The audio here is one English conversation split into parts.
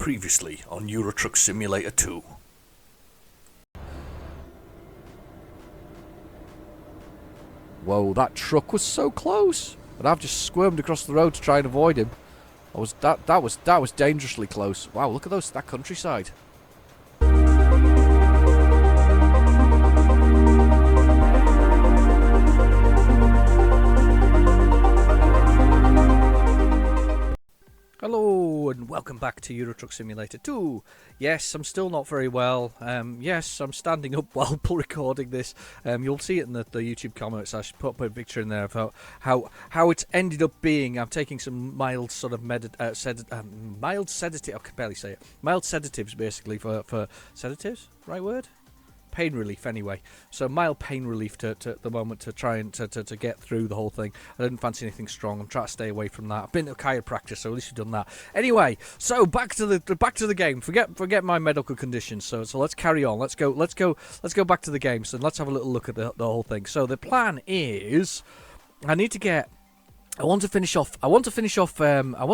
Previously on Euro Truck Simulator 2. Whoa, that truck was so close. But I've just squirmed across the road to try and avoid him. That was dangerously that Wow, look at that countryside. Hello and welcome back to Euro Truck Simulator 2. Yes, I'm still not very well. Yes, I'm standing up while recording this. You'll see it in the YouTube comments. I should put a picture in there of how it's ended up being. I'm taking some mild sort of mild sedative. I can barely say it. Mild sedatives, basically for sedatives. Right word? Pain relief anyway, so mild pain relief to the moment to try and to get through the whole thing. I didn't fancy anything strong. I'm trying to stay away from that. I've been to chiropractor, so at least we've done that. Anyway, so back to the game. Forget my medical conditions. So let's carry on. Let's go back to the game. So let's have a little look at the whole thing. So the plan is, I want to finish off Austria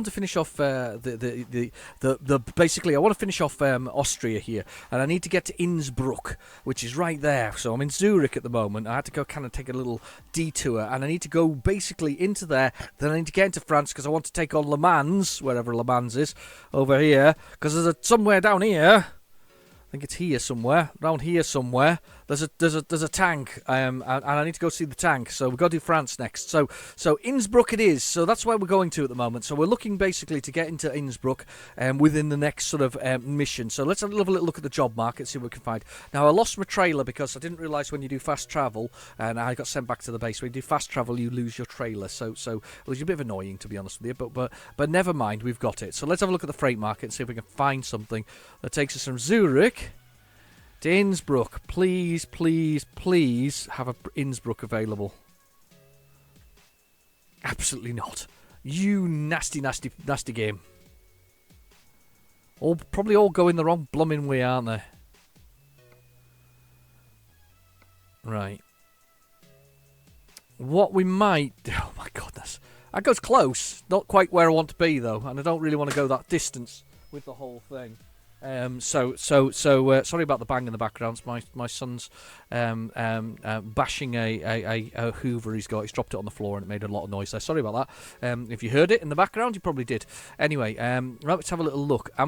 here, and I need to get to Innsbruck, which is right there. So I'm in Zurich at the moment. I had to go kind of take a little detour, and I need to go basically into there. Then I need to get into France because I want to take on Le Mans, wherever Le Mans is, over here, because there's somewhere down here. I think it's here somewhere, around here somewhere. There's a tank, and I need to go see the tank. So we've got to do France next. So Innsbruck it is. So that's where we're going to at the moment. So we're looking basically to get into Innsbruck within the next sort of mission. So let's have a little look at the job market, see what we can find. Now I lost my trailer because I didn't realise when you do fast travel, and I got sent back to the base. When you do fast travel, you lose your trailer. So it was a bit annoying, to be honest with you. But never mind, we've got it. So let's have a look at the freight market and see if we can find something that takes us from Zurich to Innsbruck. Please have a Innsbruck available. Absolutely not. You nasty game. Probably all going the wrong blooming way, aren't they? Right. What we might... Oh my goodness. That goes close. Not quite where I want to be though, and I don't really want to go that distance with the whole thing. Sorry about the bang in the background. My son's bashing a Hoover he's got. He's dropped it on the floor and it made a lot of noise there. Sorry about that. If you heard it in the background, you probably did. Anyway, let's have a little look. I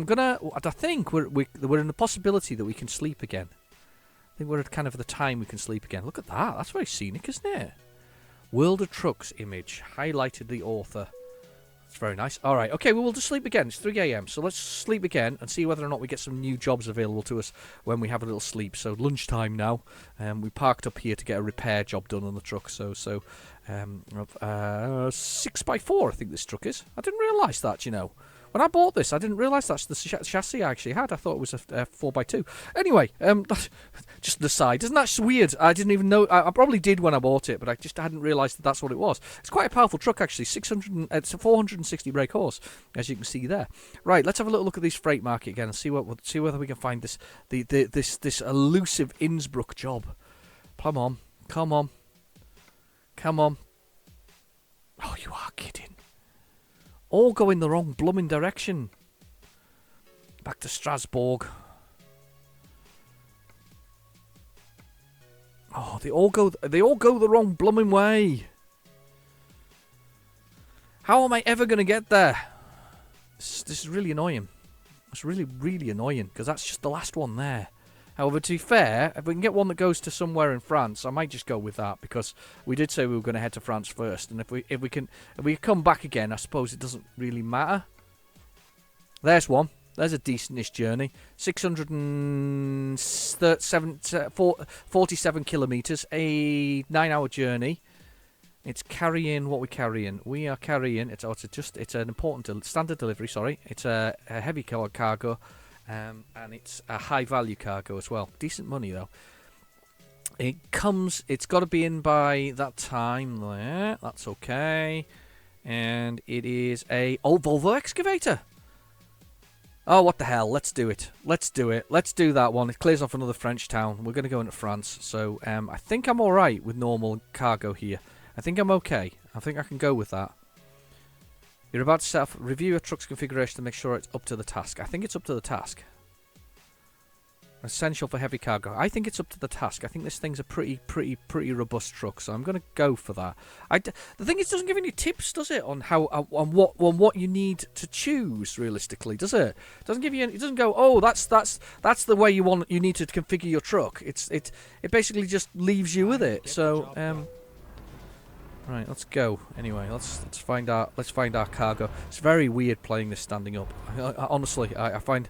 think we're in the possibility that we can sleep again. I think we're at kind of the time we can sleep again. Look at that. That's very scenic, isn't it? World of Trucks image highlighted the author. It's very nice. All right. Okay, we'll just sleep again. It's 3 a.m. So let's sleep again and see whether or not we get some new jobs available to us when we have a little sleep. So lunchtime now. We parked up here to get a repair job done on the truck. 6x4 I think this truck is. I didn't realise that, you know. When I bought this, I didn't realise that's the chassis I actually had. I thought it was a 4x2. Anyway, just an aside. Isn't that weird? I didn't even know. I probably did when I bought it, but I just hadn't realised that that's what it was. It's quite a powerful truck, actually. It's a 460 brake horse, as you can see there. Right, let's have a little look at this freight market again and see whether we can find this elusive Innsbruck job. Come on. Oh, you are kidding. All go in the wrong blooming direction. Back to Strasbourg. Oh, they all go the wrong blooming way. How am I ever going to get there? This is really annoying. It's really, really annoying because that's just the last one there. However, to be fair, if we can get one that goes to somewhere in France, I might just go with that because we did say we were going to head to France first, and if we come back again, I suppose it doesn't really matter. There's one. There's a decentish journey. 647 kilometres, a 9-hour journey. It's carrying what we're carrying. We are carrying. It's an important standard delivery. Sorry, it's a heavy cargo. And it's a high-value cargo as well. Decent money, though. It's got to be in by that time there. That's okay. And it is a old Volvo excavator. Oh, what the hell. Let's do it. Let's do that one. It clears off another French town. We're going to go into France. So I think I'm all right with normal cargo here. I think I'm okay. I think I can go with that. You're about to set up, review your truck's configuration to make sure it's up to the task. I think it's up to the task. Essential for heavy cargo. I think it's up to the task. I think this thing's a pretty robust truck, so I'm going to go for that. The thing is, it doesn't give any tips, does it, on how on what you need to choose realistically, does it? It doesn't give you any, it doesn't go, oh, that's the way you need to configure your truck. It basically just leaves you with it. So right, let's go. Anyway, let's find our cargo. It's very weird playing this standing up. Honestly, I find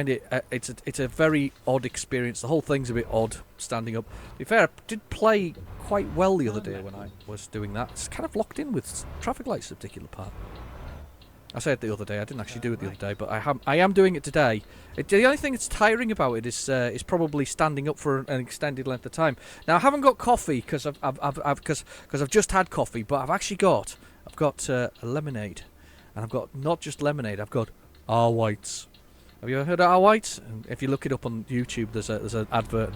it it's a very odd experience. The whole thing's a bit odd standing up. To be fair, I did play quite well the other day when I was doing that. It's kind of locked in with traffic lights, a particular part. I said the other day. I didn't actually do it the other day, but I am doing it today. The only thing that's tiring about it is probably standing up for an extended length of time. Now I haven't got coffee because I've just had coffee, but I've got a lemonade, and I've got not just lemonade. I've got R whites. Have you ever heard of R White? If you look it up on YouTube, there's an advert.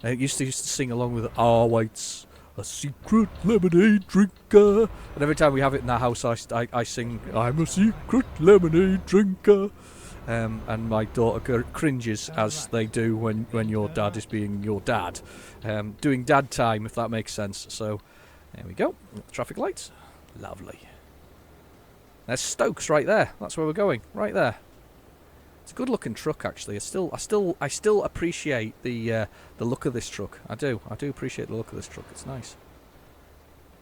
And it used to sing along with R White's a secret lemonade drinker. And every time we have it in our house, I sing, I'm a secret lemonade drinker. And my daughter cringes, as they do when your dad is being your dad. Doing dad time, if that makes sense. So, there we go. Traffic lights. Lovely. There's Stokes right there. That's where we're going. Right there. It's a good looking truck, actually. I still appreciate the look of this truck. I do appreciate the look of this truck. It's nice.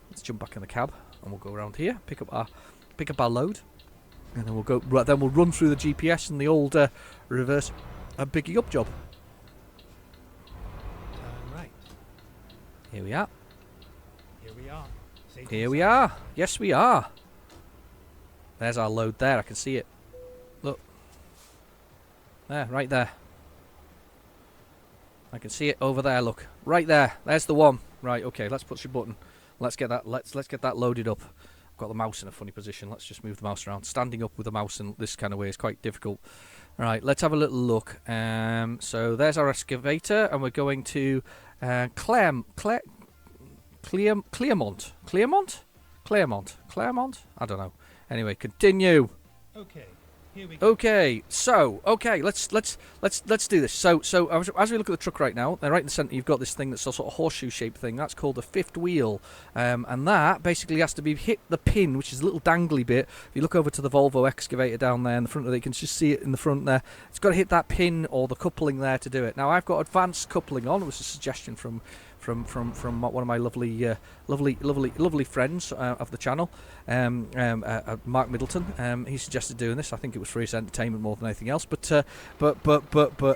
Let's jump back in the cab and we'll go around here, pick up our load, and then we'll go. Right, then we'll run through the GPS and the old reverse and picking up job. Right. Here we are. Here we are. Yes, we are. There's our load there. I can see it. Look. There, right there. I can see it over there, look. Right there. There's the one. Right, okay, let's push your button. Let's get that loaded up. I've got the mouse in a funny position. Let's just move the mouse around. Standing up with the mouse in this kind of way is quite difficult. Right, let's have a little look. So there's our excavator, and we're going to Claremont. I don't know. Anyway, continue. Okay. Here we go. Okay, so let's do this. So as we look at the truck right now, right in the centre, you've got this thing that's a sort of horseshoe-shaped thing. That's called a fifth wheel, and that basically has to be hit the pin, which is a little dangly bit. If you look over to the Volvo excavator down there in the front of it, you can just see it in the front there. It's got to hit that pin or the coupling there to do it. Now I've got advanced coupling on. It was a suggestion from one of my lovely friends of the channel, Mark Middleton. He suggested doing this. I think it was for his entertainment more than anything else. But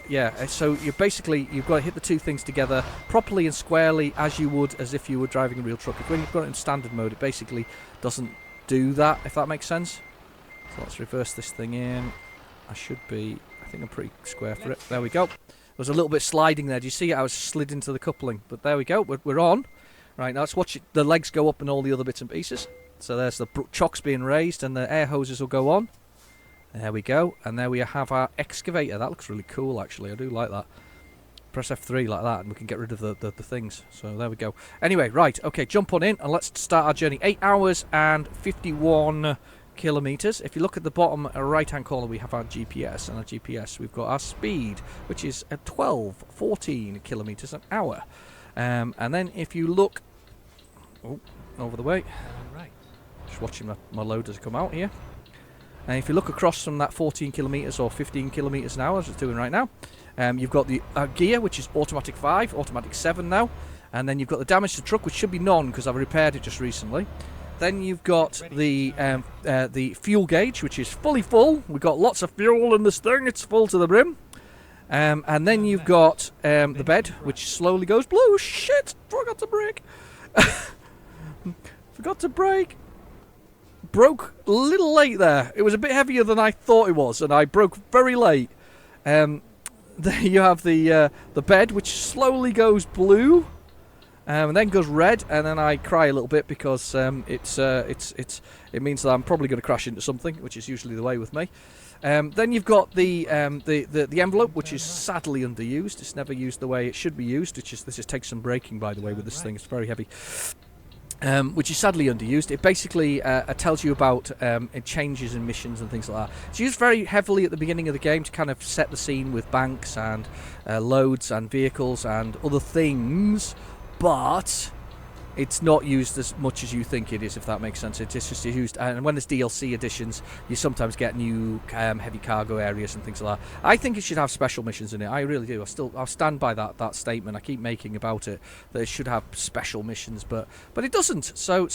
yeah. So you've got to hit the two things together properly and squarely, as if you were driving a real truck. When you've got it in standard mode, it basically doesn't do that. If that makes sense. So let's reverse this thing in. I think I'm pretty square for it. There we go. There was a little bit sliding there. Do you see it? I was slid into the coupling. But there we go. We're on. Right, now let's watch the legs go up and all the other bits and pieces. So there's the chocks being raised and the air hoses will go on. There we go. And there we have our excavator. That looks really cool, actually. I do like that. Press F3 like that and we can get rid of the things. So there we go. Anyway, right. Okay, jump on in and let's start our journey. 8 hours and 51 kilometers. If you look at the bottom right hand corner, we have our GPS, and our GPS we've got our speed, which is at 14 kilometers an hour. And then if you look over the way, just watching my loaders come out here, and if you look across from that 14 kilometers or 15 kilometers an hour, as it's doing right now, you've got the gear, which is automatic 5, automatic 7 now, and then you've got the damage to the truck, which should be none because I've repaired it just recently. Then you've got the fuel gauge, which is fully full. We've got lots of fuel in this thing. It's full to the brim. And then you've got the bed, which slowly goes blue. Shit! Forgot to brake. Forgot to brake. Broke a little late there. It was a bit heavier than I thought it was, and I broke very late. There you have the bed, which slowly goes blue. And then goes red, and then I cry a little bit because it means that I'm probably going to crash into something, which is usually the way with me. Then you've got the envelope, which is sadly underused. It's never used the way it should be used. This takes some braking, by the way, with this thing. It's very heavy. which is sadly underused. It basically tells you about changes in missions and things like that. It's used very heavily at the beginning of the game to kind of set the scene with banks and loads and vehicles and other things, but it's not used as much as you think it is, if that makes sense. It's just used, and when there's DLC editions, you sometimes get new heavy cargo areas and things like that. I think it should have special missions in it. I really do. I'll stand by that statement I keep making about it, that it should have special missions, but it doesn't. So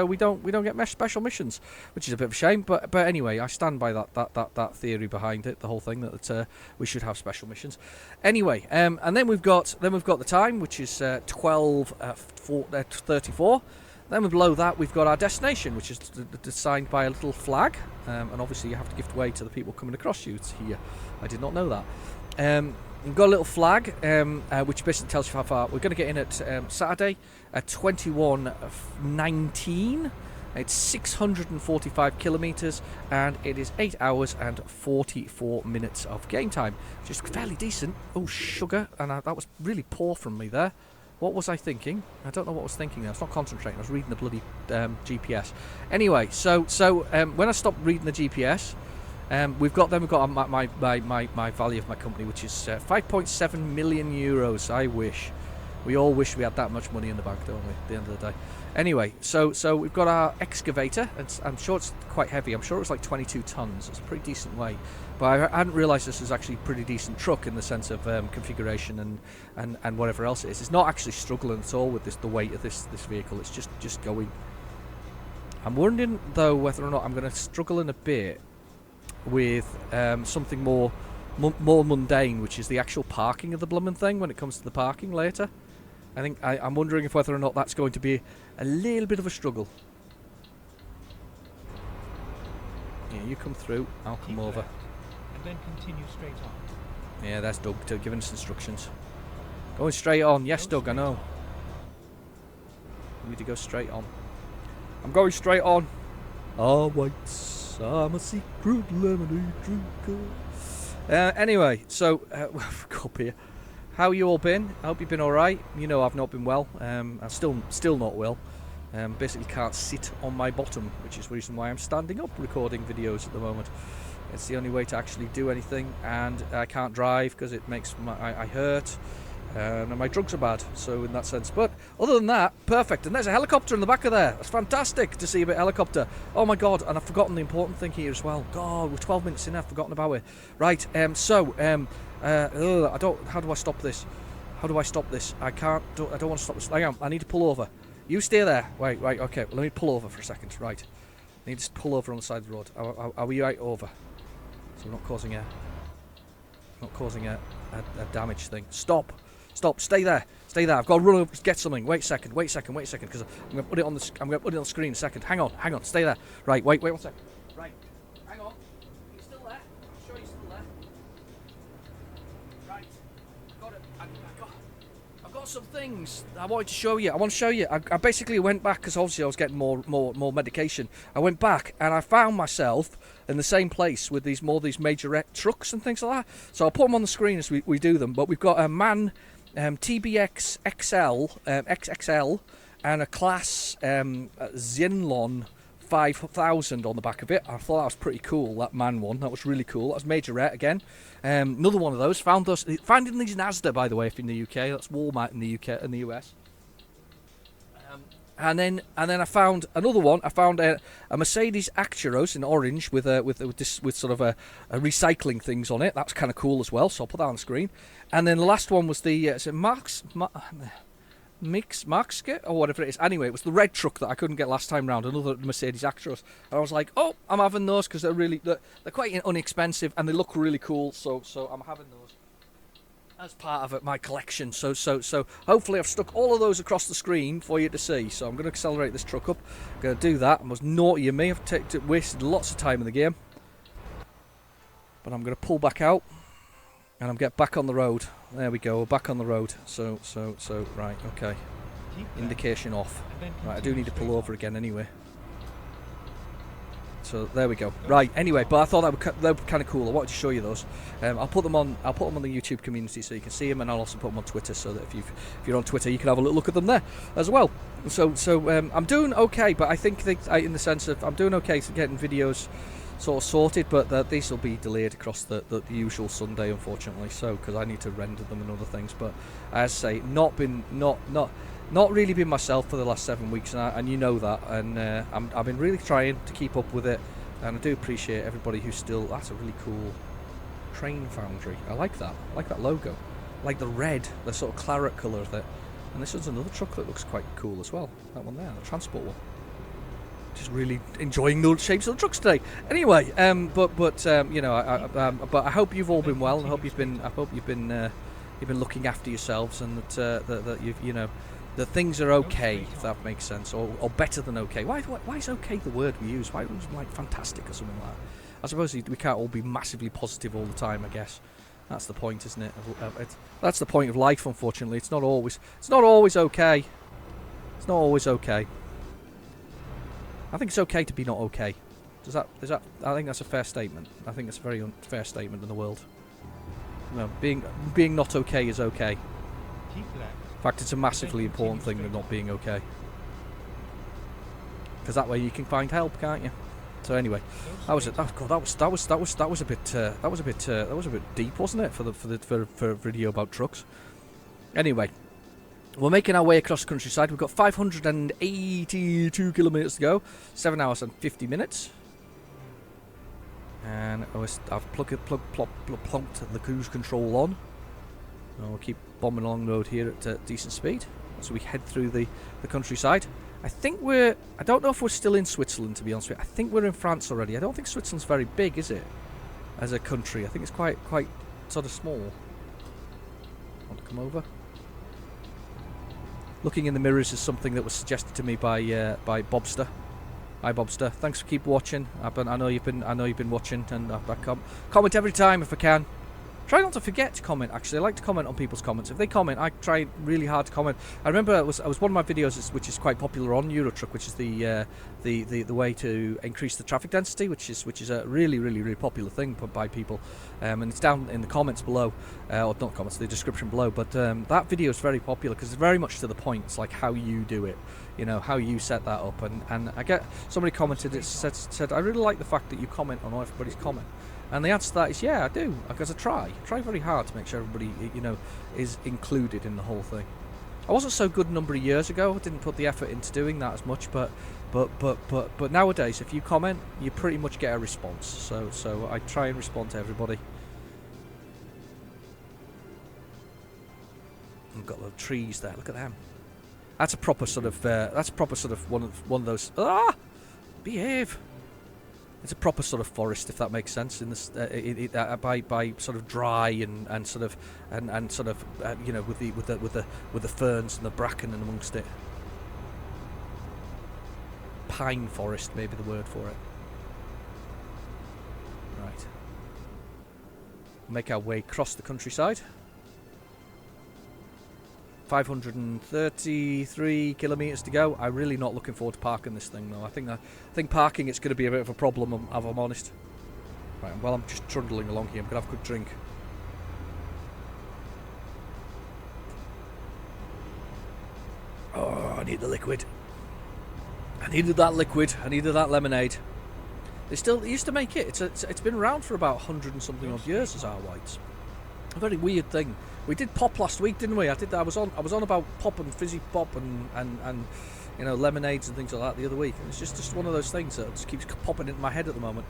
we don't get special missions, which is a bit of a shame. But anyway, I stand by that theory behind it, the whole thing, that we should have special missions. Anyway, and then we've got the time, which is 12:34. Then below that we've got our destination, which is signed by a little flag, and obviously you have to give way to the people coming across you here. I did not know that. We've got a little flag, which basically tells you how far we're going to get in at Saturday at 21:19. It's 645 kilometres, and it is 8 hours and 44 minutes of game time, which is fairly decent. Oh, sugar, and that was really poor from me there. What was I thinking? I don't know what I was thinking. I was not concentrating. I was reading the bloody GPS. Anyway, so when I stopped reading the GPS, we've got my value of my company, which is 5.7 million euros. I wish. We all wish we had that much money in the bank, don't we? At the end of the day. Anyway, so we've got our excavator. I'm sure it's quite heavy. I'm sure it was like 22 tons. It's a pretty decent weight. But I hadn't realised this was actually a pretty decent truck in the sense of configuration and whatever else it is. It's not actually struggling at all with the weight of this vehicle. It's just going. I'm wondering though whether or not I'm going to struggle in a bit with something more mundane, which is the actual parking of the blooming thing when it comes to the parking later. I think I'm wondering if whether or not that's going to be a little bit of a struggle. Yeah, you come through, I'll come over. And then continue straight on. Yeah, that's Doug giving us instructions. Going straight on. Yes, Doug, I know. We need to go straight on. I'm going straight on. Whites, I'm a secret lemonade drinker. Anyway, so up here. How you all been? I hope you've been alright. You know I've not been well. I'm still not well. Basically can't sit on my bottom, which is the reason why I'm standing up recording videos at the moment. It's the only way to actually do anything, and I can't drive because it makes I hurt, and my drugs are bad, so in that sense. But other than that, perfect. And there's a helicopter in the back of there. It's fantastic to see a bit of helicopter. Oh my god, and I've forgotten the important thing here as well. God, we're 12 minutes in, I've forgotten about it. Right, I don't, how do I stop this? How do I stop this? I don't want to stop this. Hang on, I need to pull over. You stay there. Wait, okay, let me pull over for a second. Right, I need to pull over on the side of the road. Are we right over? So I'm not causing a damage thing. Stop, stay there. I've got to run over to get something. Wait a second, because I'm going to put it on the screen in a second. Hang on, stay there. Right, wait 1 second. Right, hang on. Are you still there? I'm sure you're still there. Right, I've got some things I wanted to show you. I basically went back because obviously I was getting more medication. I went back and I found myself in the same place with these Majorette trucks and things like that. So I'll put them on the screen as we do them. But we've got a MAN TBX XXL and a Class Zenlon 5000 on the back of it. I thought that was pretty cool, that MAN one. That was really cool. That was Majorette again. Another one of those. Found in these in Asda, by the way, if you're in the UK. That's Walmart in the UK, in the US. And then I found another one. I found a Mercedes Actros in orange with sort of a recycling things on it. That's kind of cool as well. So I'll put that on the screen. And then the last one was the Markske or whatever it is. Anyway, it was the red truck that I couldn't get last time round. Another Mercedes Actros. And I was like, oh, I'm having those because they're quite inexpensive and they look really cool. So I'm having those as part of my collection. So hopefully I've stuck all of those across the screen for you to see. So I'm going to accelerate this truck up. I'm going to do that. I was naughty of me. I've wasted lots of time in the game. But I'm going to pull back out and I'm get back on the road. There we go. We're back on the road. So right, okay. Indication off. Right, I do need to pull over again anyway. So there we go. Right. Anyway, but I thought they were kind of cool. I wanted to show you those. I'll put them on the YouTube community so you can see them, and I'll also put them on Twitter so that if you're on Twitter, you can have a little look at them there as well. So I'm doing okay, but I think in the sense of I'm doing okay to getting videos sort of sorted, but these will be delayed across the usual Sunday, unfortunately. So because I need to render them and other things, but as I say, not really been myself for the last 7 weeks, and you know that, and I've been really trying to keep up with it, and I do appreciate everybody who's still. That's a really cool train foundry. I like that. I like that logo. I like the red, the sort of claret colour of it. And this one's another truck that looks quite cool as well. That one there, the transport one. Just really enjoying the shapes of the trucks today. Anyway, but you know, but I hope you've all been well, and I hope you've been looking after yourselves, and that you've, you know, that things are okay, if that makes sense, or better than okay. Why is okay the word we use? Why wasn't like fantastic or something like that? I suppose we can't all be massively positive all the time, I guess. That's the point, isn't it? That's the point of life, unfortunately. It's not always okay. It's not always okay. I think it's okay to be not okay. Is that? I think that's a fair statement. I think it's a very unfair statement in the world. No, being not okay is okay. Keep left. In fact, it's a massively important thing than not being okay. Because that way you can find help, can't you? So anyway, that was it. Oh God, that was a bit deep, wasn't it, for a video about trucks? Anyway, we're making our way across the countryside. We've got 582 kilometres to go, 7 hours and 50 minutes. And I've plunked the cruise control on. And we'll keep bombing along the road here at decent speed as we head through the countryside. I don't know if we're still in Switzerland, to be honest with you. I think we're in France already. I don't think Switzerland's very big, is it? As a country. I think it's quite sort of small. Want to come over? Looking in the mirrors is something that was suggested to me by Bobster. Hi Bobster. Thanks for keep watching. I know you've been watching, and I comment every time if I can. Try not to forget to comment, actually. I like to comment on people's comments. If they comment, I try really hard to comment. I remember it was one of my videos which is quite popular on Eurotruck, which is the way to increase the traffic density, which is a really popular thing by people. And it's down in the comments below, or not comments, the description below. But that video is very popular because it's very much to the point. It's like how you do it, you know, how you set that up. And I get somebody commented, it said I really like the fact that you comment on everybody's comment. And the answer to that is, yeah, I do, because I try very hard to make sure everybody, you know, is included in the whole thing. I wasn't so good a number of years ago. I didn't put the effort into doing that as much, but nowadays, if you comment, you pretty much get a response. So I try and respond to everybody. We've got the trees there. Look at them. That's a proper sort of one of those. Behave. It's a proper sort of forest, if that makes sense. In this, by sort of dry and sort of you know, with the ferns and the bracken and amongst it. Pine forest, maybe the word for it. Right. Make our way across the countryside. 533 kilometres to go. I'm really not looking forward to parking this thing, though. I think parking it's going to be a bit of a problem, if I'm honest. Right, well, I'm just trundling along here. I'm going to have a good drink. Oh, I need the liquid. I needed that liquid. I needed that lemonade. They used to make it. It's been around for about 100 and something odd years as our whites. A very weird thing. We did pop last week, didn't we? I was on about pop and fizzy pop and you know, lemonades and things like that the other week. And it's just one of those things that just keeps popping into my head at the moment.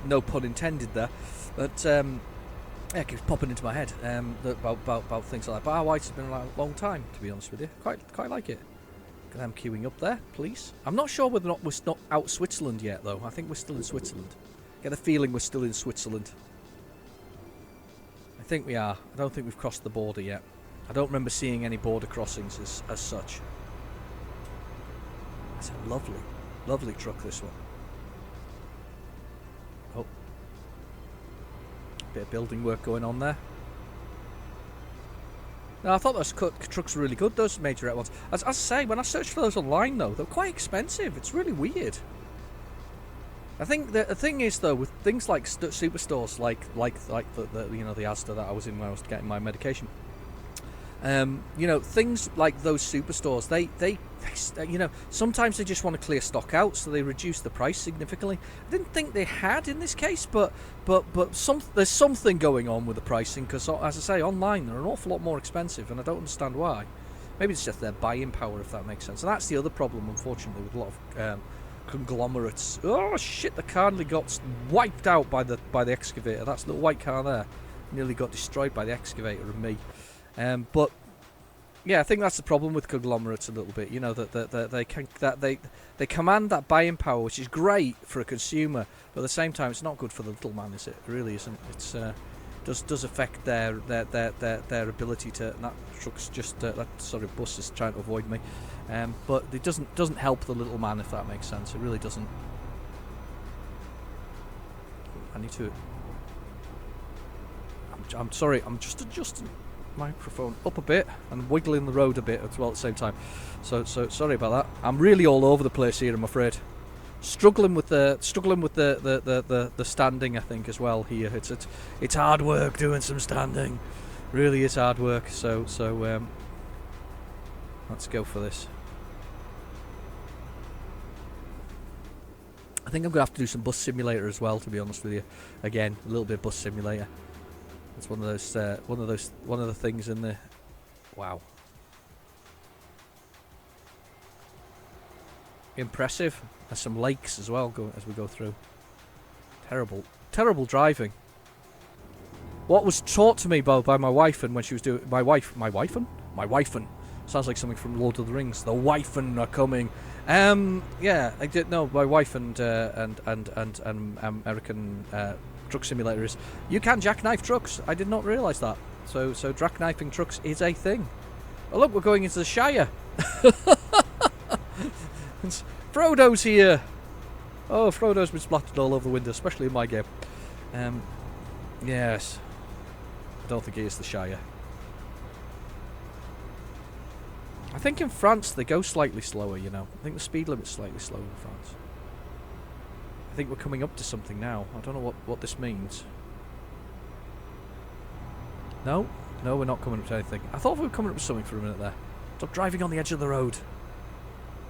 No pun intended there, but yeah, it keeps popping into my head about things like that. But our whites has been around a long time, to be honest with you. Quite like it. Look at them queuing up there, please. I'm not sure whether or not we're not out Switzerland yet, though. I think we're still in Switzerland. Get the feeling we're still in Switzerland. I think we are. I don't think we've crossed the border yet. I don't remember seeing any border crossings as such. It's a lovely truck, this one. Oh. Bit of building work going on there. No, I thought those trucks were really good, those Majorette ones. As I say, when I searched for those online, though, they're quite expensive. It's really weird. I think the thing is though, with things like superstores, like the the Asda that I was in when I was getting my medication. Things like those superstores, they sometimes they just want to clear stock out, so they reduce the price significantly. I didn't think they had in this case, but there's something going on with the pricing, because as I say, online they're an awful lot more expensive, and I don't understand why. Maybe it's just their buying power, if that makes sense. And that's the other problem, unfortunately, with a lot of conglomerates. Oh shit! The car nearly got wiped out by the excavator. That's the white car there, nearly got destroyed by the excavator and me. But yeah, I think that's the problem with conglomerates a little bit. That they command that buying power, which is great for a consumer, but at the same time, it's not good for the little man, is it? It really isn't. It's does affect their ability to. And that truck's just that bus is trying to avoid me, but it doesn't help the little man, if that makes sense. It really doesn't. I need to. I'm sorry. I'm just adjusting microphone up a bit and wiggling the road a bit as well at the same time. So sorry about that. I'm really all over the place here, I'm afraid. Struggling with the standing, I think, as well here. It's hard work doing some standing. Really is hard work. So let's go for this. I think I'm gonna have to do some bus simulator as well, to be honest with you. Again, a little bit of bus simulator. It's one of the things in the. Wow. Impressive. There's some lakes as well as we go through. Terrible driving. What was taught to me by my wife, and when she was doing my wife'n sounds like something from Lord of the Rings. The wife'n are coming. Yeah, I did know my wife and American truck simulator is. You can jackknife trucks. I did not realise that. So jackknifing trucks is a thing. Oh look, we're going into the Shire. Frodo's here. Oh, Frodo's been splattered all over the window, especially in my game. Yes. I don't think it is the Shire. I think in France they go slightly slower, I think the speed limit's slightly slower in France. I think we're coming up to something now. I don't know what this means. No, we're not coming up to anything. I thought we were coming up to something for a minute there. Stop driving on the edge of the road.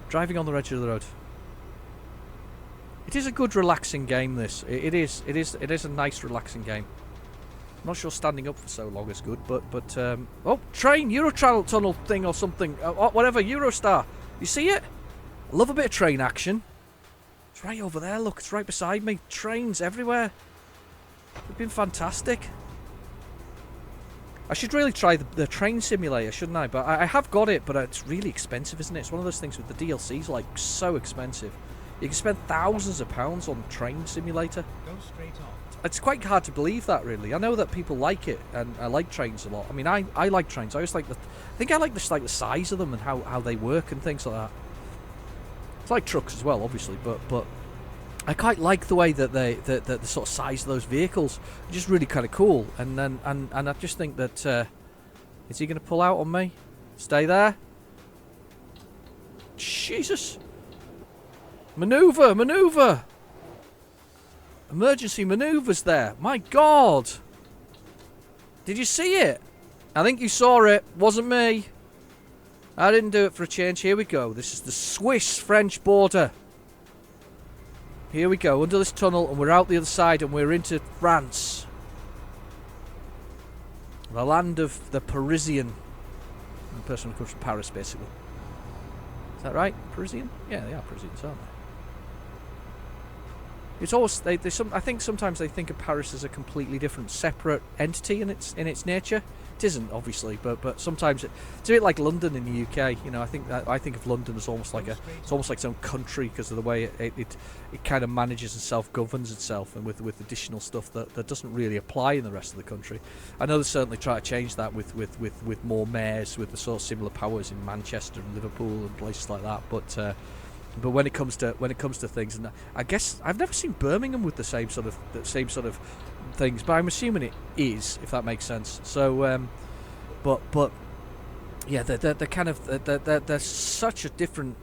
Driving on the edge of the road. It is a good, relaxing game. This. It is a nice, relaxing game. I'm not sure standing up for so long is good, but oh, train, Eurotunnel thing or something. Whatever, Eurostar. You see it? I love a bit of train action. It's right over there, look, it's right beside me. Trains everywhere. They've been fantastic. I should really try the train simulator, shouldn't I? But I have got it, but it's really expensive, isn't it? It's one of those things with the DLCs, like, so expensive. You can spend thousands of pounds on train simulator. Go straight on. It's quite hard to believe that, really. I know that people like it, and I like trains a lot. I mean, I like trains. I always like I think I like the size of them and how they work and things like that. It's like trucks as well, obviously, but I quite like the way that the sort of size of those vehicles are just really kind of cool. And I just think that is he going to pull out on me? Stay there. Jesus! Maneuver! Emergency maneuvers there. My God! Did you see it? I think you saw it. Wasn't me. I didn't do it for a change. Here we go. This is the Swiss-French border. Here we go, under this tunnel, and we're out the other side, and we're into France. The land of the Parisian. The person who comes from Paris, basically. Is that right? Parisian? Yeah, they are Parisians, aren't they? It's always I think sometimes they think of Paris as a completely different, separate entity in its nature. It isn't, obviously, but sometimes it's a bit like London in the UK. I think of London as almost like its own country because of the way it kind of manages and self-governs itself, and with additional stuff that doesn't really apply in the rest of the country. I know they certainly try to change that with more mayors with the sort of similar powers in Manchester and Liverpool and places like that, but when it comes to things, and I guess I've never seen Birmingham with the same sort of things, but I'm assuming it is, if that makes sense. So, but yeah, they're kind of they're such a different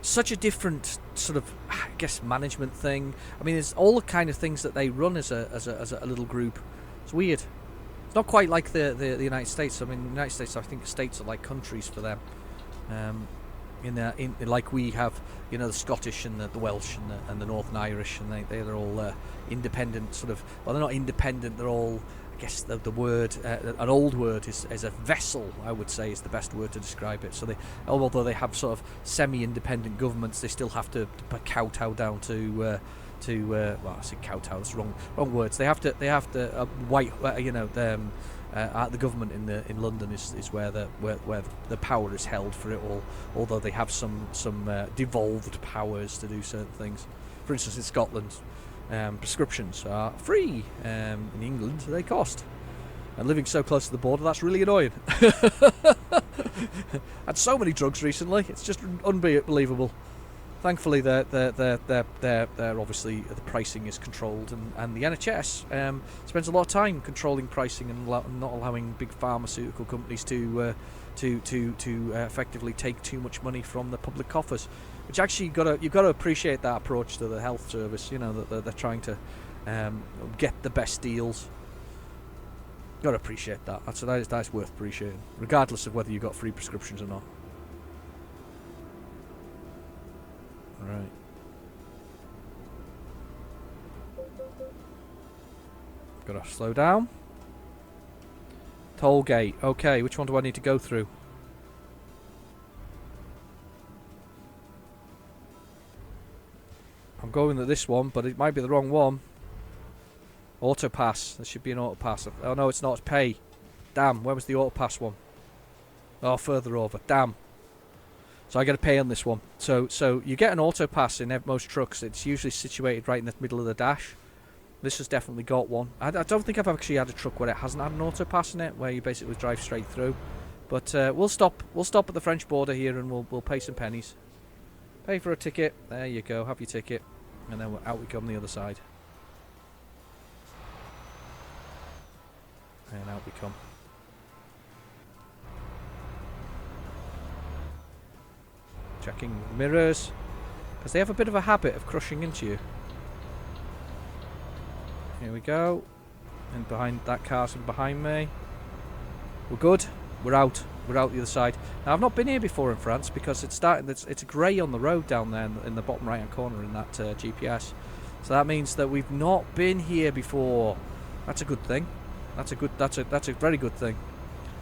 such a different sort of, I guess, management thing. I mean, it's all the kind of things that they run as a little group. It's weird. It's not quite like the United States. I mean, the United States, I think states are like countries for them. Like we have, you know, the Scottish and the Welsh and the Northern Irish, and they're all independent sort of. Well, they're not independent. They're all, I guess, the word, an old word is a vessel. I would say is the best word to describe it. So although they have sort of semi-independent governments, they still have to kowtow down to well, I say kowtow. That's wrong words. They have to the government in London is where the power is held for it all. Although they have some devolved powers to do certain things. For instance, in Scotland, prescriptions are free. In England, they cost. And living so close to the border, that's really annoying. Had so many drugs recently; it's just unbelievable. Thankfully, they're obviously the pricing is controlled, and the NHS spends a lot of time controlling pricing and not allowing big pharmaceutical companies to effectively take too much money from the public coffers. Which actually you've got to appreciate that approach to the health service. You know that they're trying to get the best deals. Got to appreciate that. That's worth appreciating, regardless of whether you got free prescriptions or not. Right. Gotta slow down. Toll gate. Okay, which one do I need to go through? I'm going to this one, but it might be the wrong one. Auto pass. There should be an auto pass. Oh no, it's not. It's pay. Damn, where was the auto pass one? Oh, further over. Damn. So I got to pay on this one. So you get an auto pass in most trucks. It's usually situated right in the middle of the dash. This has definitely got one. I don't think I've actually had a truck where it hasn't had an auto pass in it, where you basically drive straight through. But we'll stop at the French border here, and we'll pay some pennies. Pay for a ticket. There you go. Have your ticket, and then out we come the other side. And out we come. Checking mirrors, because they have a bit of a habit of crushing into you. Here we go. And behind that car's behind me. We're good. We're out. We're out the other side. Now I've not been here before in France because it's grey on the road down there in the bottom right hand corner in that GPS. So that means that we've not been here before. That's a good thing. That's a very good thing.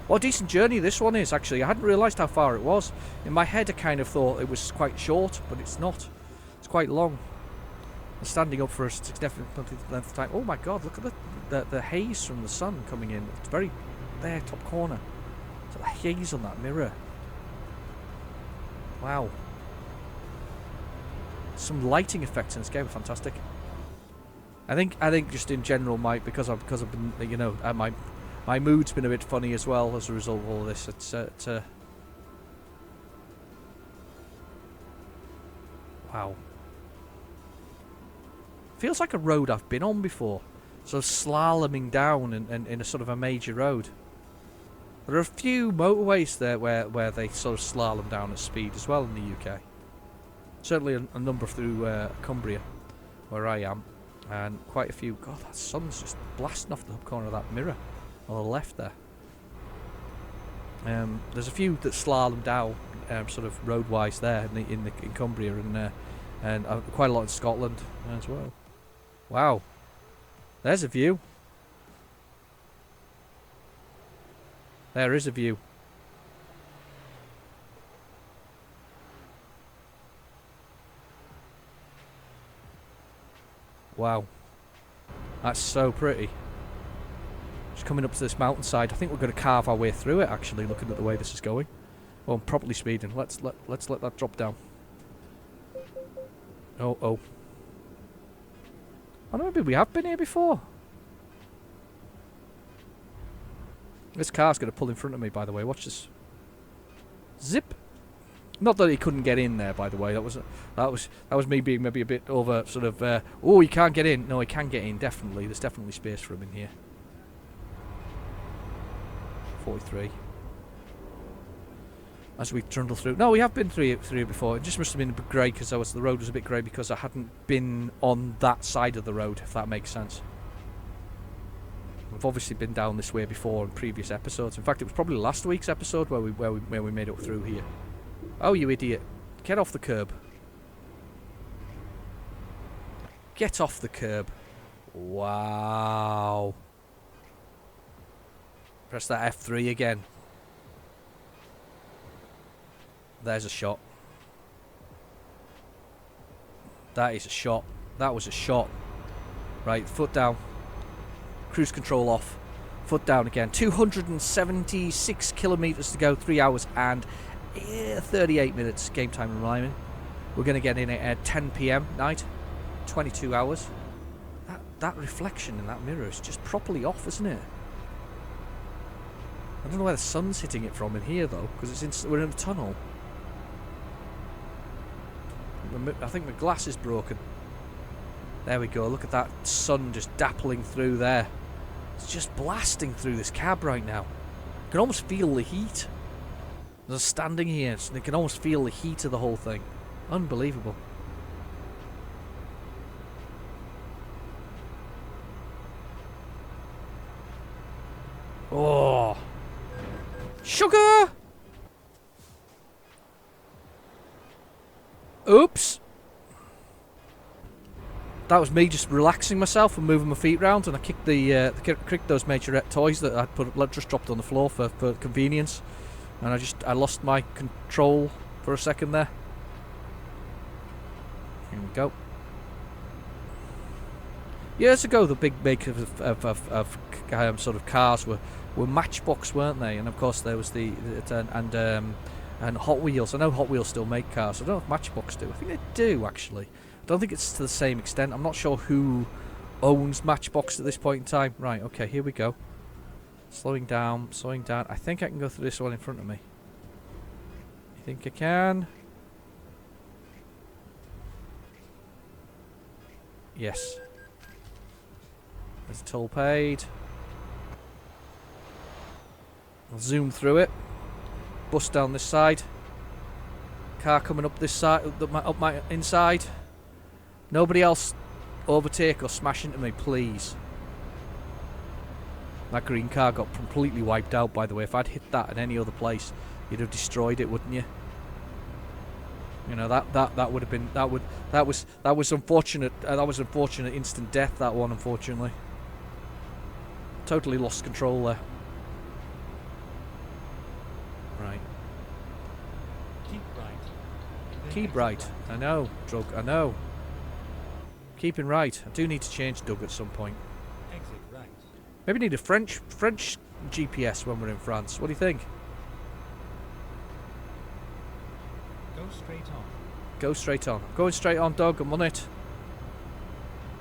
What a decent journey this one is, actually. I hadn't realised how far it was. In my head, I kind of thought it was quite short, but it's not. It's quite long. And standing up for a significant length of time. Oh my God, look at the haze from the sun coming in. It's very there, top corner. So the haze on that mirror. Wow. Some lighting effects in this game are fantastic. I think just in general, because I've been, you know, my mood's been a bit funny as well as a result of all of this. It's wow. Feels like a road I've been on before. Sort of slaloming down in a sort of a major road. There are a few motorways there where they sort of slalom down at speed as well in the UK. Certainly a number through Cumbria, where I am, and quite a few. God, that sun's just blasting off the corner of that mirror on the left there. There's a few that slalom down, sort of road-wise there in Cumbria, and quite a lot in Scotland as well. Wow, there's a view. There is a view. Wow, that's so pretty. Just coming up to this mountainside. I think we're going to carve our way through it, actually, looking at the way this is going. Well, I'm properly speeding. Let's let that drop down. Oh, maybe we have been here before. This car's going to pull in front of me, by the way. Watch this. Zip. Not that he couldn't get in there, by the way. That was me being maybe a bit over sort of. Oh, he can't get in. No, he can get in. Definitely, there's definitely space for him in here. 43. as we trundle through. No, we have been through it before. It just must have been a bit grey because the road was a bit grey because I hadn't been on that side of the road, if that makes sense. We've obviously been down this way before in previous episodes. In fact, it was probably last week's episode where we made it through here. Oh, you idiot. Get off the curb. Get off the curb. Wow. Press that F3 again. There's a shot. That is a shot. That was a shot. Right, foot down. Cruise control off. Foot down again. 276 kilometres to go. 3 hours and 38 minutes. Game time and rhyming. We're going to get in at 10 PM night. 22 hours. That reflection in that mirror is just properly off, isn't it? I don't know where the sun's hitting it from in here though, because we're in a tunnel. I think my glass is broken. There we go. Look at that sun just dappling through there. It's just blasting through this cab right now. I can almost feel the heat. As I'm standing here, so I can almost feel the heat of the whole thing. Unbelievable. Oh, sugar! Oops. That was me just relaxing myself and moving my feet round, and I kicked those Majorette toys that I'd just dropped on the floor for convenience, and I lost my control for a second there. Here we go. Years ago, the big makers of sort of cars were Matchbox, weren't they? And of course there was and Hot Wheels. I know Hot Wheels still make cars. I don't know if Matchbox do. I think they do actually. I don't think it's to the same extent. I'm not sure who owns Matchbox at this point in time. Right, okay, here we go. Slowing down, slowing down. I think I can go through this one in front of me. You think I can? Yes. There's a toll paid. I'll zoom through it. Bust down this side. Car coming up this side, up my inside. Nobody else overtake or smash into me, please. That green car got completely wiped out, by the way. If I'd hit that in any other place, you'd have destroyed it, wouldn't you? You know, that would have been that was unfortunate. That was unfortunate instant death. That one, unfortunately. Totally lost control there. Right. Keep right. Keep right. I know, drug. I know. Keeping right. I do need to change Doug at some point. Exit right. Maybe need a French GPS when we're in France. What do you think? Go straight on. Go straight on. Going straight on, Doug. I'm on it.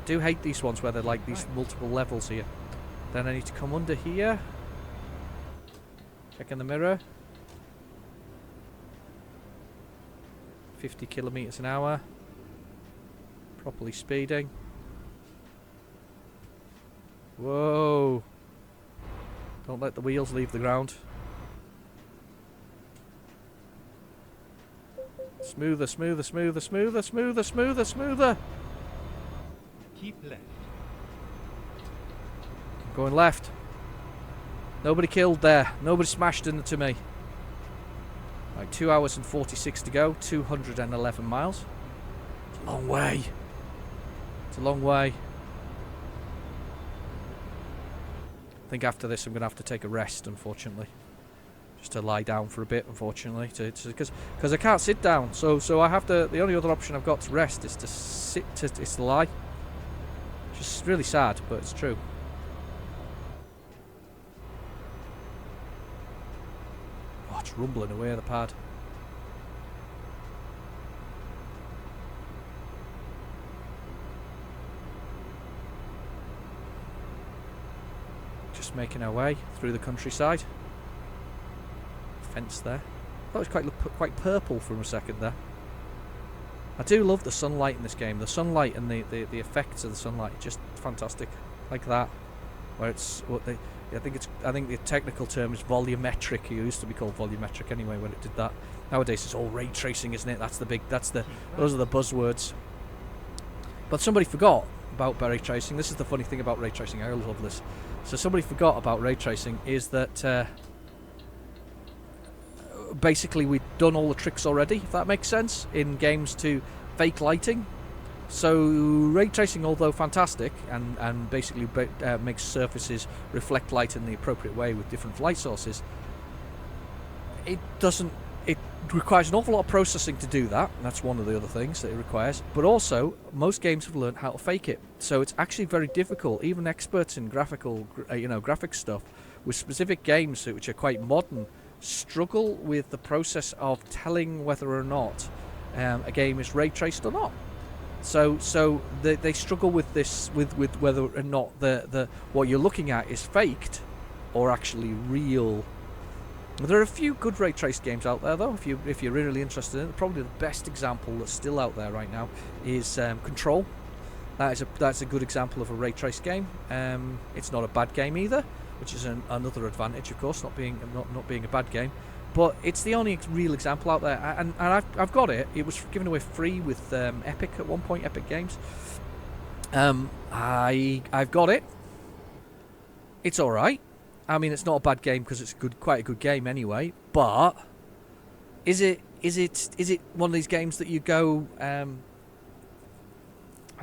I do hate these ones where they're like these multiple levels here. Then I need to come under here. Check in the mirror. 50 kilometers an hour. Properly speeding. Whoa. Don't let the wheels leave the ground. Smoother, smoother, smoother, smoother, smoother, smoother, smoother. Keep left. I'm going left. Nobody killed there. Nobody smashed into me. Right, 2 hours and 46 to go. 211 miles. It's a long way. It's a long way. I think after this I'm going to have to take a rest, unfortunately. Just to lie down for a bit, unfortunately, because I can't sit down. So I have to. The only other option I've got to rest is to sit. Is to lie. Just really sad, but it's true. Oh, it's rumbling away the pad. Just making our way through the countryside. Fence there. That was quite purple for a second there. I do love the sunlight in this game. The sunlight and the effects of the sunlight, just fantastic. Like that, where it's I think the technical term is volumetric. It used to be called volumetric anyway when it did that. Nowadays it's all ray tracing, isn't it? Those are the buzzwords. But somebody forgot about ray tracing. This is the funny thing about ray tracing. I love this. So somebody forgot about ray tracing is that basically we've done all the tricks already, if that makes sense, in games to fake lighting. So ray tracing, although fantastic and basically makes surfaces reflect light in the appropriate way with different light sources, it requires an awful lot of processing to do that, and that's one of the other things that it requires. But also, most games have learned how to fake it, so it's actually very difficult. Even experts in graphic stuff with specific games which are quite modern struggle with the process of telling whether or not a game is ray traced or not. So they struggle with this, with whether or not the what you're looking at is faked or actually real. There are a few good ray traced games out there, though. If you're really interested in it, probably the best example that's still out there right now is Control. That's a good example of a ray traced game. It's not a bad game either, which is another advantage, of course, not being a bad game. But it's the only real example out there, and I've got it. It was given away free with Epic at one point, Epic Games. I've got it. It's all right. I mean, it's not a bad game because it's quite a good game anyway. But is it one of these games that you go? I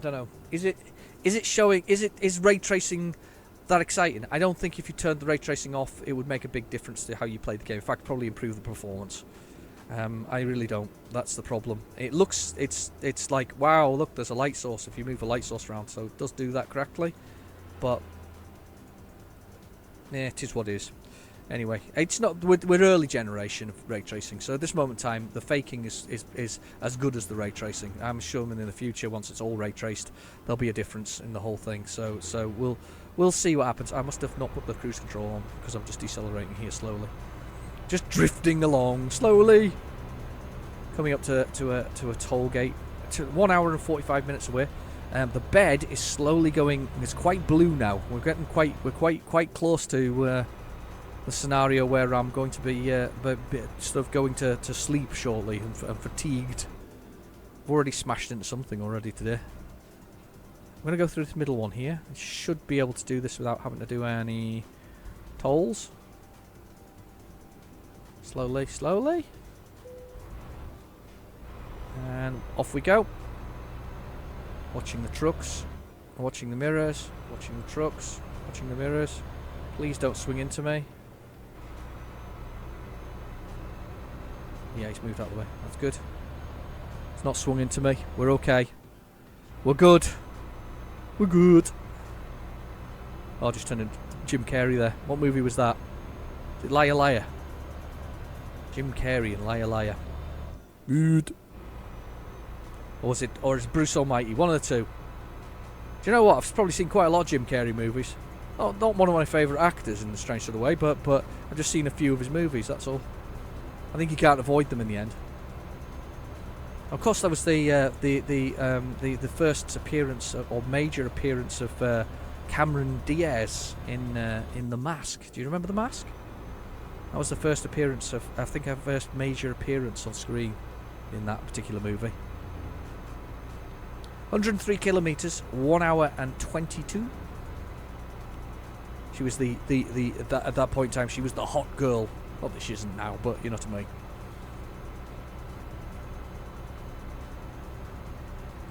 don't know. Is ray tracing that exciting? I don't think if you turned the ray tracing off, it would make a big difference to how you play the game. In fact, probably improve the performance. I really don't. That's the problem. It's like, wow, look, there's a light source if you move a light source around, so it does do that correctly. But yeah, it is what it is. Anyway, it's not. We're early generation of ray tracing, so at this moment in time, the faking is as good as the ray tracing. I'm sure in the future, once it's all ray traced, there'll be a difference in the whole thing. So we'll see what happens. I must have not put the cruise control on because I'm just decelerating here slowly, just drifting along slowly, coming up to a toll gate. 1 hour and 45 minutes away. The bed is slowly going. It's quite blue now. We're quite close to the scenario where I'm going to be sort of going to sleep shortly and fatigued. I've already smashed into something already today. I'm going to go through this middle one here. I should be able to do this without having to do any tolls. Slowly, slowly. And off we go. Watching the trucks, watching the mirrors, watching the trucks, watching the mirrors. Please don't swing into me. Yeah, he's moved out of the way. That's good. It's not swung into me. We're okay. We're good. We're good. Oh, I just turned into Jim Carrey there. What movie was that? Is it Liar Liar? Jim Carrey and Liar Liar. Good. Or is it Bruce Almighty? One of the two. Do you know what? I've probably seen quite a lot of Jim Carrey movies. Not one of my favourite actors in a strange sort of way, but I've just seen a few of his movies, that's all. I think you can't avoid them in the end. Of course, that was the first appearance or major appearance of Cameron Diaz in The Mask. Do you remember The Mask? That was the first appearance of, I think, our first major appearance on screen in that particular movie. 103 kilometres, 1 hour and 22. She was at that point in time, she was the hot girl. Not that she isn't now, but you know what I mean.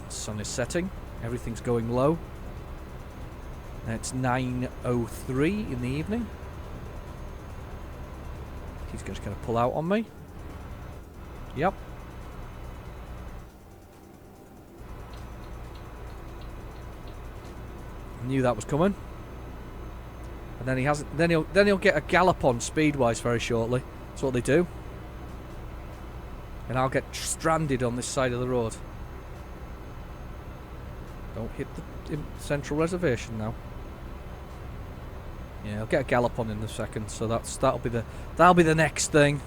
The sun is setting. Everything's going low. And it's 9:03 in the evening. He's just going to pull out on me. Yep. Knew that was coming. And then he hasn't. Then he'll get a gallop on speed-wise very shortly. That's what they do. And I'll get stranded on this side of the road. Don't hit the central reservation now. Yeah, I'll get a gallop on in a second. So that'll be the next thing.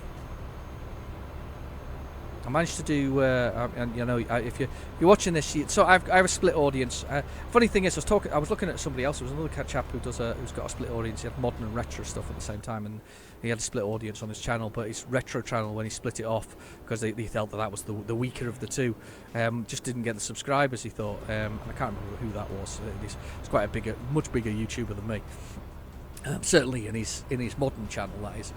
I managed to do, and you know, if you're watching this, so I have a split audience. Funny thing is, I was looking at somebody else. There was another chap who's got a split audience. He had modern and retro stuff at the same time, and he had a split audience on his channel. But his retro channel, when he split it off, because he felt that was the weaker of the two, just didn't get the subscribers he thought. And I can't remember who that was. He's quite a much bigger YouTuber than me. Certainly in his modern channel, that is,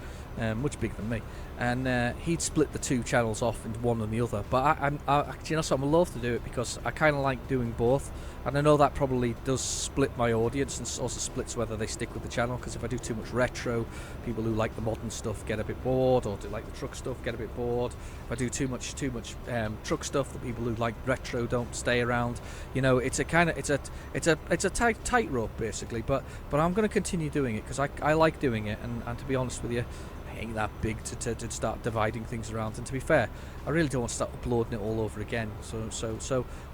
much bigger than me, and he'd split the two channels off into one and the other. But I'm loath to do it because I kind of like doing both, and I know that probably does split my audience and also splits whether they stick with the channel. Because if I do too much retro, people who like the modern stuff get a bit bored, or do like the truck stuff get a bit bored. If I do too much truck stuff, the people who like retro don't stay around. You know, it's a tightrope basically. But I'm going to continue doing it because I like doing it, and to be honest with you, I ain't that big to start dividing things around. And to be fair, I really don't want to start uploading it all over again. So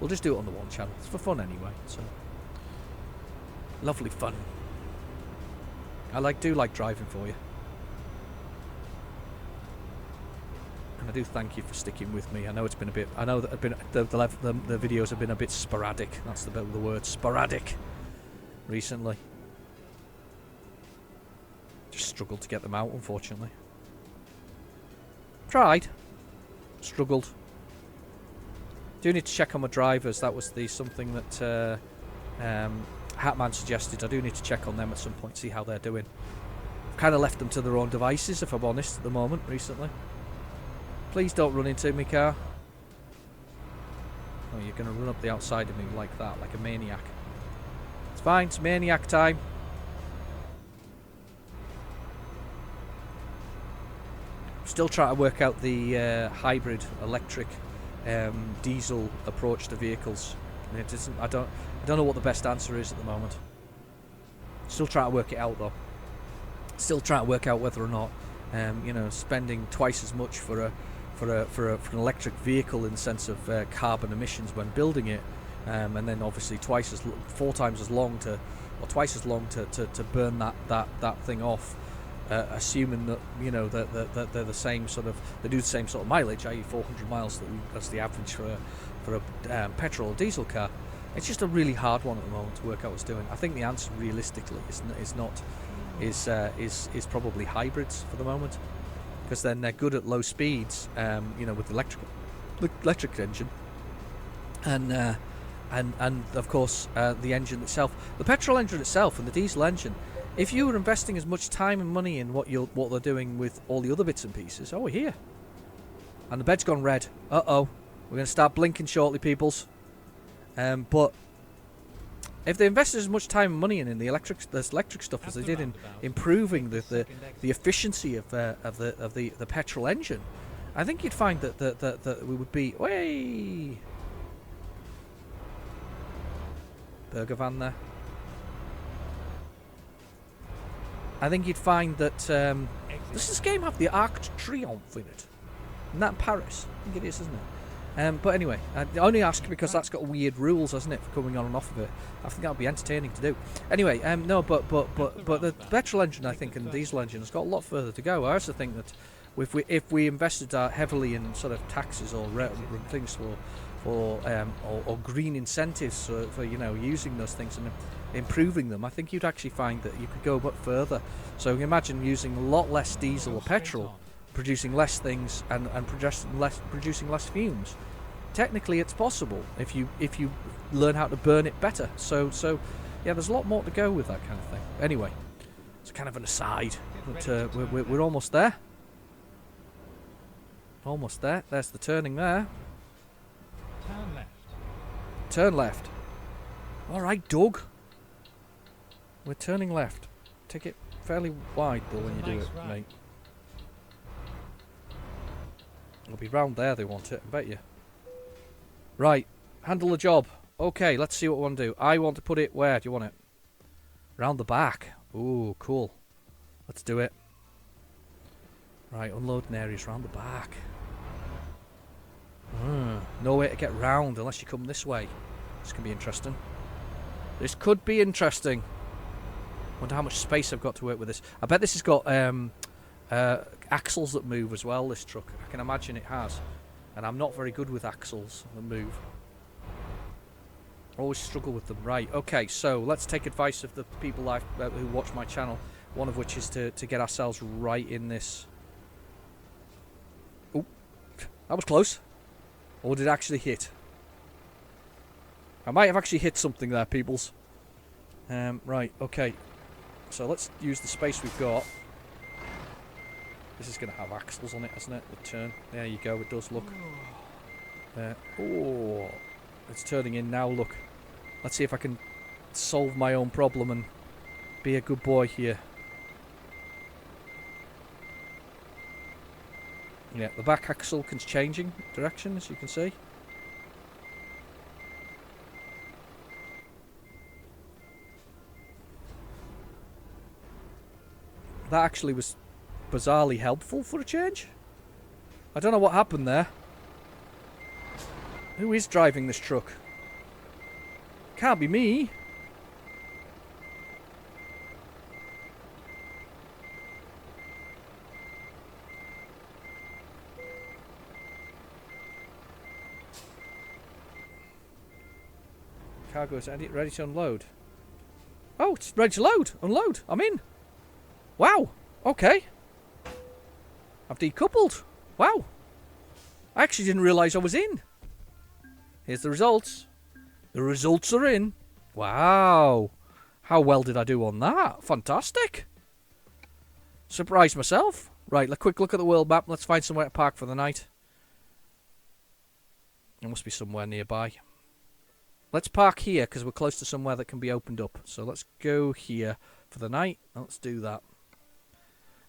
we'll just do it on the one channel. It's for fun anyway. So lovely fun. I do like driving for you, and I do thank you for sticking with me. I know it's been a bit. I know that the videos have been a bit sporadic. That's the word, sporadic, recently. Just struggled to get them out, unfortunately. Tried. Struggled. Do need to check on my drivers. That was something that Hatman suggested. I do need to check on them at some point, see how they're doing. I've kind of left them to their own devices, if I'm honest, at the moment, recently. Please don't run into me, car. Oh, you're going to run up the outside of me like that, like a maniac. It's fine, it's maniac time. Still trying to work out the hybrid electric diesel approach to vehicles. It isn't. I don't know what the best answer is at the moment. Still trying to work it out though. Still trying to work out whether or not you know, spending twice as much for an electric vehicle in the sense of carbon emissions when building it, and then obviously twice as long to burn that thing off. Assuming that, you know, that they're the same sort of, they do the same sort of mileage, i.e. 400 miles, that's the average for a petrol or diesel car. It's just a really hard one at the moment to work out what's doing. I think the answer realistically is probably hybrids for the moment, because then they're good at low speeds, you know, with the electric engine, and of course the engine itself, the petrol engine itself, and the diesel engine. If you were investing as much time and money in what they're doing with all the other bits and pieces, we're here, and the bed's gone red. We're going to start blinking shortly, peoples. But if they invested as much time and money in the electric stuff as they did in improving the efficiency of the petrol engine, I think you'd find that we would be burger van there. I think you'd find that does this game have the Arc de Triomphe in it? Isn't that in Paris? I think it is, isn't it? But anyway, I only ask because that's got weird rules, hasn't it, for coming on and off of it. I think that would be entertaining to do. Anyway, no, but the petrol engine, I think, and the diesel engine has got a lot further to go. I also think that if we invested heavily in sort of taxes or things or green incentives for you know, using those things and improving them, I think you'd actually find that you could go a bit further. So imagine using a lot less diesel or petrol, producing less things and producing less fumes. Technically, it's possible if you learn how to burn it better. So yeah, there's a lot more to go with that kind of thing. Anyway, it's kind of an aside, but we're almost there. Almost there. There's the turning there. Turn left. Turn left. All right, Doug. We're turning left. Take it fairly wide, though, when you do it, mate. It'll be round there they want it, I bet you. Right, handle the job. Okay, let's see what we want to do. I want to put it where? Do you want it? Round the back. Ooh, cool. Let's do it. Right, unloading areas round the back. No way to get round unless you come this way. This can be interesting. This could be interesting. Wonder how much space I've got to work with this. I bet this has got axles that move as well, this truck. I can imagine it has. And I'm not very good with axles that move. I always struggle with them. Right, okay, so let's take advice of the people who watch my channel. One of which is to get ourselves right in this. Oh, that was close. Or did it actually hit? I might have actually hit something there, peoples. Right, okay. So let's use the space we've got. This is going to have axles on it, hasn't it? The turn. There you go, it does look. Oh, it's turning in now, look. Let's see if I can solve my own problem and be a good boy here. Yeah, the back axle is changing direction, as you can see. That actually was bizarrely helpful for a change. I don't know what happened there. Who is driving this truck? Can't be me. Cargo's ready to unload. Oh, it's ready to load. Unload. I'm in. Wow. Okay. I've decoupled. Wow. I actually didn't realise I was in. Here's the results. The results are in. Wow. How well did I do on that? Fantastic. Surprised myself. Right, a quick look at the world map. Let's find somewhere to park for the night. There must be somewhere nearby. Let's park here because we're close to somewhere that can be opened up. So let's go here for the night. Let's do that.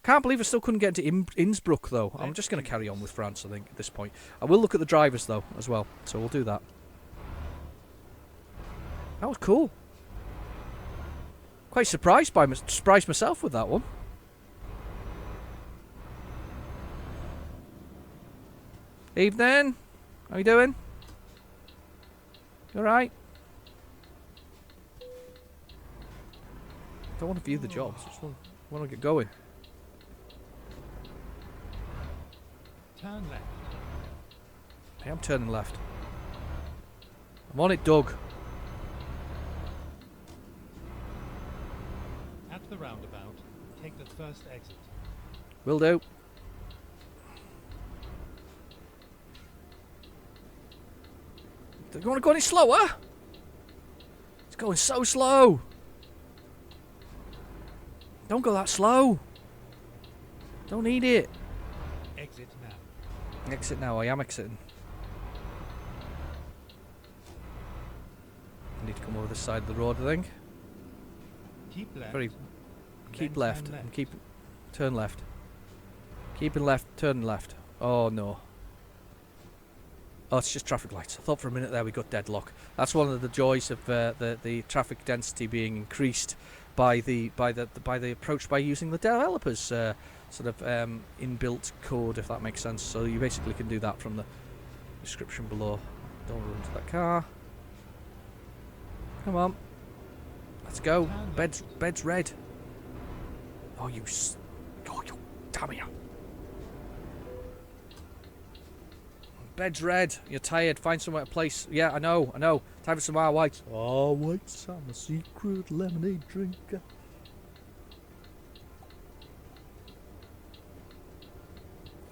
Can't believe I still couldn't get into Innsbruck though. I'm just going to carry on with France, I think, at this point. I will look at the drivers though as well. So we'll do that. That was cool. Quite surprised myself with that one. Evening. How you doing? You alright? Don't want to view the jobs. Just want to get going. Turn left. I am turning left. I'm on it, Doug. At the roundabout, take the first exit. Will do. Do you want to go any slower? It's going so slow. Don't go that slow. Don't need it. Exit now. Exit now. I am exiting. I need to come over this side of the road, I think. Keep left. Keep then left. turn And left. keep turn left. Keeping left. Turn left. Oh no. Oh, it's just traffic lights. I thought for a minute there we got deadlock. That's one of the joys of the traffic density being increased by the approach by using the developers sort of inbuilt code, if that makes sense. So you basically can do that from the description below. Don't run into that car. Come on, let's go. Bed's red. Oh you damn it. Bed's red. You're tired. Find somewhere to place. Yeah, I know. Time for some R whites. R whites. I'm a secret lemonade drinker.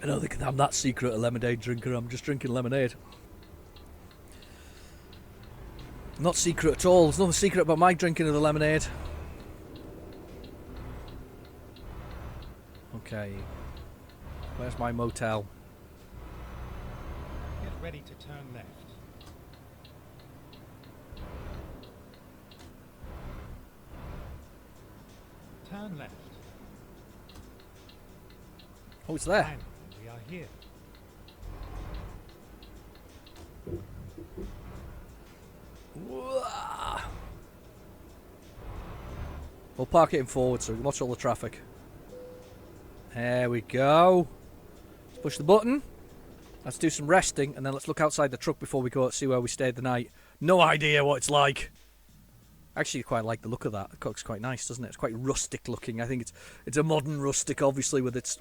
I don't think I'm that secret a lemonade drinker. I'm just drinking lemonade. Not secret at all. There's nothing secret about my drinking of the lemonade. Okay. Where's my motel? Get ready to turn left. Turn left. Oh, it's there. Finally, we are here. We'll park it in forward so we can watch all the traffic. There we go. Let's push the button. Let's do some resting and then let's look outside the truck before we go see where we stayed the night. No idea what it's like. I actually quite like the look of that. It looks quite nice, doesn't it? It's quite rustic looking. I think it's a modern rustic, obviously, with its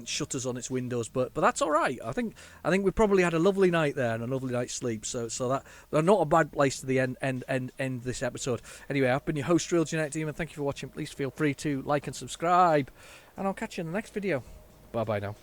shutters on its windows, but that's all right. I think we probably had a lovely night there and a lovely night's sleep. So that's not a bad place to the end this episode. Anyway, I've been your host, Real Genetic Demon. Thank you for watching. Please feel free to like and subscribe, and I'll catch you in the next video. Bye bye now.